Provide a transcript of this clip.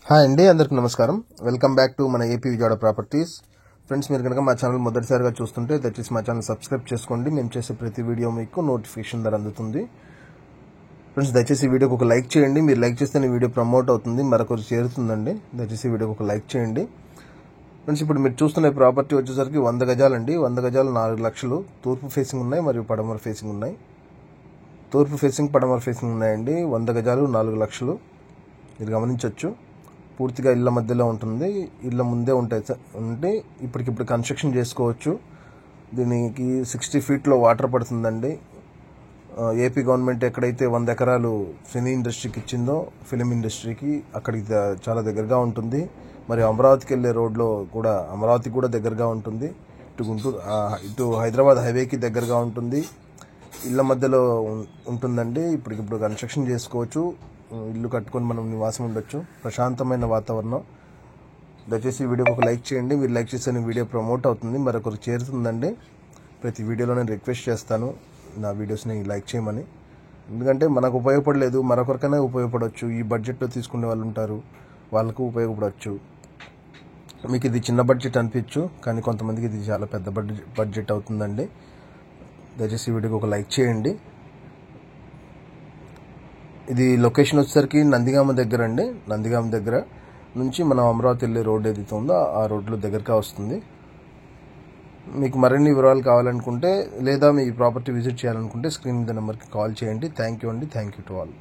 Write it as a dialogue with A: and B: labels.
A: Hi అండి, అందరికీ నమస్కారం. వెల్కమ్ బ్యాక్ టు మన ఏపీ విజయవాడ ప్రాపర్టీస్. ఫ్రెండ్స్, మీరు కనుక మా ఛానల్ మొదటిసారిగా చూస్తుంటే దయచేసి మా ఛానల్ సబ్స్క్రైబ్ చేసుకోండి. మేము చేసే ప్రతి వీడియో మీకు నోటిఫికేషన్ ద్వారా అందుతుంది. ఫ్రెండ్స్, దయచేసి వీడియోకి ఒక లైక్ చేయండి. మీరు లైక్ చేస్తేనే వీడియో ప్రమోట్ అవుతుంది, మరొకరు చేరుతుందండి. దయచేసి వీడియోకి ఒక లైక్ చేయండి. ఫ్రెండ్స్, ఇప్పుడు మీరు చూస్తున్న ప్రాపర్టీ వచ్చేసరికి 100 గజాలండి. 100 గజాలు 4 లక్షలు. తూర్పు ఫేసింగ్ ఉన్నాయి మరియు పడమర ఫేసింగ్ ఉన్నాయి. తూర్పు ఫేసింగ్, పడమర ఫేసింగ్ ఉన్నాయండి. 100 గజాలు 4 లక్షలు. మీరు గమనించవచ్చు. పూర్తిగా ఇళ్ళ మధ్యలో ఉంటుంది. ఇళ్ళ ముందే ఉంటే ఇప్పటికిప్పుడు కన్స్ట్రక్షన్ చేసుకోవచ్చు. దీనికి 60 ఫీట్లో వాటర్ పడుతుందండి. ఏపీ గవర్నమెంట్ ఎక్కడైతే 100 ఎకరాలు సినీ ఇండస్ట్రీకి ఇచ్చిందో, ఫిలిం ఇండస్ట్రీకి, అక్కడికి చాలా దగ్గరగా ఉంటుంది. మరి అమరావతికి వెళ్ళే రోడ్లో కూడా అమరావతికి కూడా దగ్గరగా ఉంటుంది. ఇటు గుంటూరు, ఇటు హైదరాబాద్ హైవేకి దగ్గరగా ఉంటుంది. ఇళ్ళ మధ్యలో ఉంటుందండి. ఇప్పటికిప్పుడు కన్స్ట్రక్షన్ చేసుకోవచ్చు. ఇల్లు కట్టుకొని మనం నివాసం ఉండొచ్చు. ప్రశాంతమైన వాతావరణం. దయచేసి వీడియోకి ఒక లైక్ చేయండి. మీరు లైక్ చేస్తే వీడియో ప్రమోట్ అవుతుంది, మరొకరు చేరుతుందండి. ప్రతి వీడియోలో నేను రిక్వెస్ట్ చేస్తాను నా వీడియోస్ని లైక్ చేయమని. ఎందుకంటే మనకు ఉపయోగపడలేదు, మరొకరికైనా ఉపయోగపడవచ్చు. ఈ బడ్జెట్లో తీసుకునే వాళ్ళు ఉంటారు, వాళ్ళకు ఉపయోగపడవచ్చు. మీకు ఇది చిన్న బడ్జెట్ అనిపించచ్చు, కానీ కొంతమందికి ఇది చాలా పెద్ద బడ్జెట్ అవుతుందండి. దయచేసి వీడియోకి ఒక లైక్ చేయండి. ఇది లొకేషన్ వచ్చేసరికి నందిగామ దగ్గర అండి. నందిగామ దగ్గర నుంచి మనం అమరావతి వెళ్ళే రోడ్ ఏదైతే ఉందో ఆ రోడ్లో దగ్గరగా వస్తుంది. మీకు మరిన్ని వివరాలు కావాలనుకుంటే లేదా మీ ప్రాపర్టీ విజిట్ చేయాలనుకుంటే స్క్రీన్ మీద నెంబర్కి కాల్ చేయండి. థ్యాంక్ యూ అండి. Thank you to all.